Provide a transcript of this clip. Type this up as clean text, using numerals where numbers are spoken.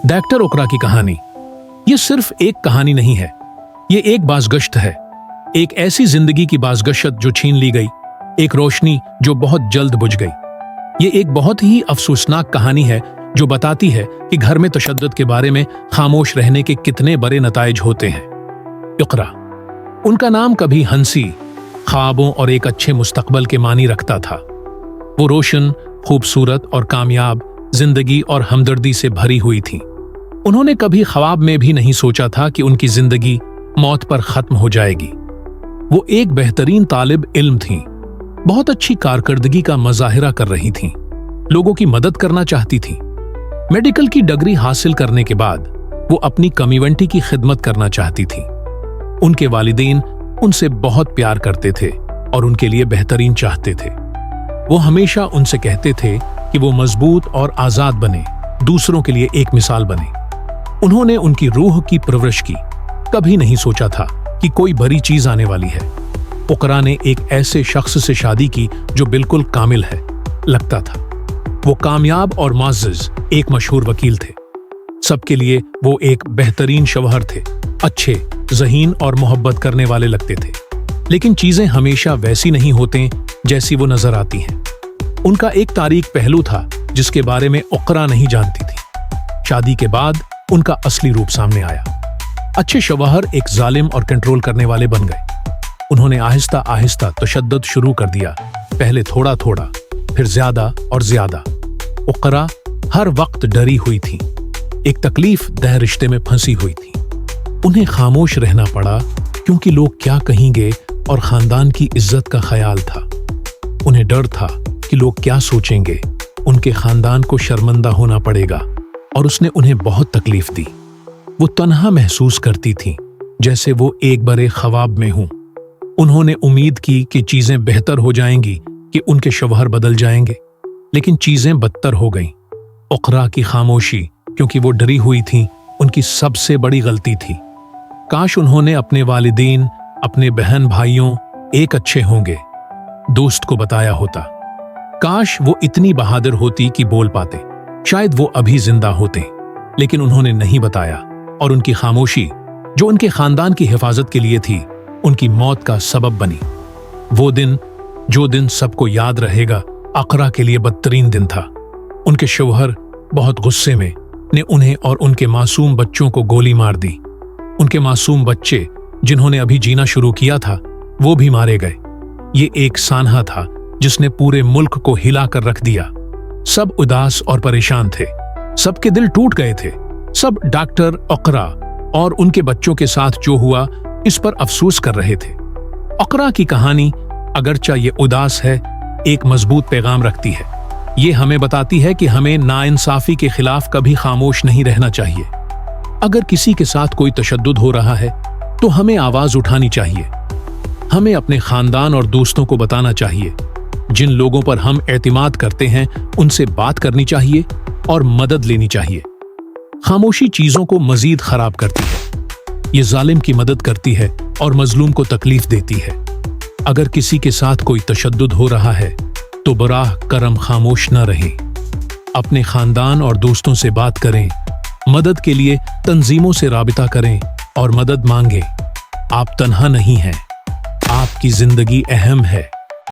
Doctor ओकरा की कहानी ये सिर्फ एक कहानी नहीं है, ये एक बाज़गश्त है, एक ऐसी जिंदगी की बाज़गश्त जो छीन ली गई, एक रोशनी जो बहुत जल्द बुझ गई। ये एक बहुत ही अफसोसनाक कहानी है जो बताती है कि घर में तशद्दुद के बारे में खामोश रहने के कितने बड़े नताइज होते हैं। इक़रा, उनका नाम कभी हंसी, ख्वाबों और एक अच्छे मुस्तकबल के मानी रखता था। वो रोशन, खूबसूरत और कामयाब जिंदगी और हमदर्दी से भरी हुई थी। उन्होंने कभी ख्वाब में भी नहीं सोचा था कि उनकी जिंदगी मौत पर खत्म हो जाएगी। वो एक बेहतरीन तालिब इल्म थीं, बहुत अच्छी कारकर्दगी का मज़ाहिरा कर रही थीं, लोगों की मदद करना चाहती थीं। मेडिकल की डिग्री हासिल करने के बाद वो अपनी कम्युनिटी की खिदमत करना चाहती थीं। उनके वालिदैन उनसे बहुत प्यार करते थे और उनके लिए बेहतरीन चाहते थे। वो हमेशा उनसे कहते थे कि वो मजबूत और आजाद बने, दूसरों के लिए एक मिसाल बने। उन्होंने उनकी रूह की परवरिश की, कभी नहीं सोचा था कि कोई बड़ी चीज आने वाली है। इक़रा ने एक ऐसे शख्स से शादी की जो बिल्कुल कामिल है, लगता था। वो कामयाब और मुअज़्ज़ज़ एक मशहूर वकील थे। सबके लिए वो एक बेहतरीन शौहर थे, अच्छे, ज़हीन और मोहब्बत करने वाले लगते थे। लेकिन चीजें हमेशा वैसी नहीं होते जैसी वो नजर आती हैं। उनका एक तारीख पहलू था जिसके बारे में इक़रा नहीं जानती थी। शादी के बाद उनका असली रूप सामने आया। अच्छे शौहर एक जालिम और कंट्रोल करने वाले बन गए। उन्होंने आहिस्ता आहिस्ता तशद्दुद शुरू कर दिया, पहले थोड़ा थोड़ा, फिर ज्यादा और ज्यादा। इक़रा हर वक्त डरी हुई थी, एक तकलीफ दह रिश्ते में फंसी हुई थी। उन्हें खामोश रहना पड़ा क्योंकि लोग क्या कहेंगे और खानदान की इज्जत का ख्याल था। उन्हें डर था कि लोग क्या सोचेंगे, उनके खानदान को शर्मिंदा होना पड़ेगा, और उसने उन्हें बहुत तकलीफ दी। वो तन्हा महसूस करती थी, जैसे वो एक बड़े ख्वाब में हूं। उन्होंने उम्मीद की कि चीजें बेहतर हो जाएंगी, कि उनके शौहर बदल जाएंगे, लेकिन चीजें बदतर हो गईं। इक़रा की खामोशी, क्योंकि वो डरी हुई थी, उनकी सबसे बड़ी गलती थी। काश उन्होंने अपने वालिदैन, अपने बहन भाइयों, एक अच्छे होंगे, दोस्त को बताया होता। काश वो इतनी बहादुर होती कि बोल पाते, शायद वो अभी जिंदा होते। लेकिन उन्होंने नहीं बताया, और उनकी खामोशी, जो उनके खानदान की हिफाजत के लिए थी, उनकी मौत का सबब बनी। वो दिन, जो दिन सबको याद रहेगा, इक़रा के लिए बदतरीन दिन था। उनके शौहर बहुत गुस्से में ने उन्हें और उनके मासूम बच्चों को गोली मार दी। उनके मासूम बच्चे, जिन्होंने अभी जीना शुरू किया था, वो भी मारे गए। ये एक सानहा था जिसने पूरे मुल्क को हिला कर रख दिया। सब उदास और परेशान थे, सबके दिल टूट गए थे। सब डॉक्टर, इक़रा और उनके बच्चों के साथ जो हुआ, इस पर अफसोस कर रहे थे। इक़रा की कहानी, अगरचा ये उदास है, एक मजबूत पैगाम रखती है। ये हमें बताती है कि हमें नाइंसाफी के खिलाफ कभी खामोश नहीं रहना चाहिए। अगर किसी के साथ कोई तशद्दुद हो रहा है तो हमें आवाज उठानी चाहिए। हमें अपने खानदान और दोस्तों को बताना चाहिए। जिन लोगों पर हम एतमाद करते हैं उनसे बात करनी चाहिए और मदद लेनी चाहिए। खामोशी चीजों को मजीद खराब करती है। ये जालिम की मदद करती है और मजलूम को तकलीफ देती है। अगर किसी के साथ कोई तशद्दुद हो रहा है तो बराह करम खामोश न रहें। अपने खानदान और दोस्तों से बात करें, मदद के लिए तंजीमों से राबिता करें और मदद मांगें। आप तन्हा नहीं हैं, आपकी जिंदगी अहम है।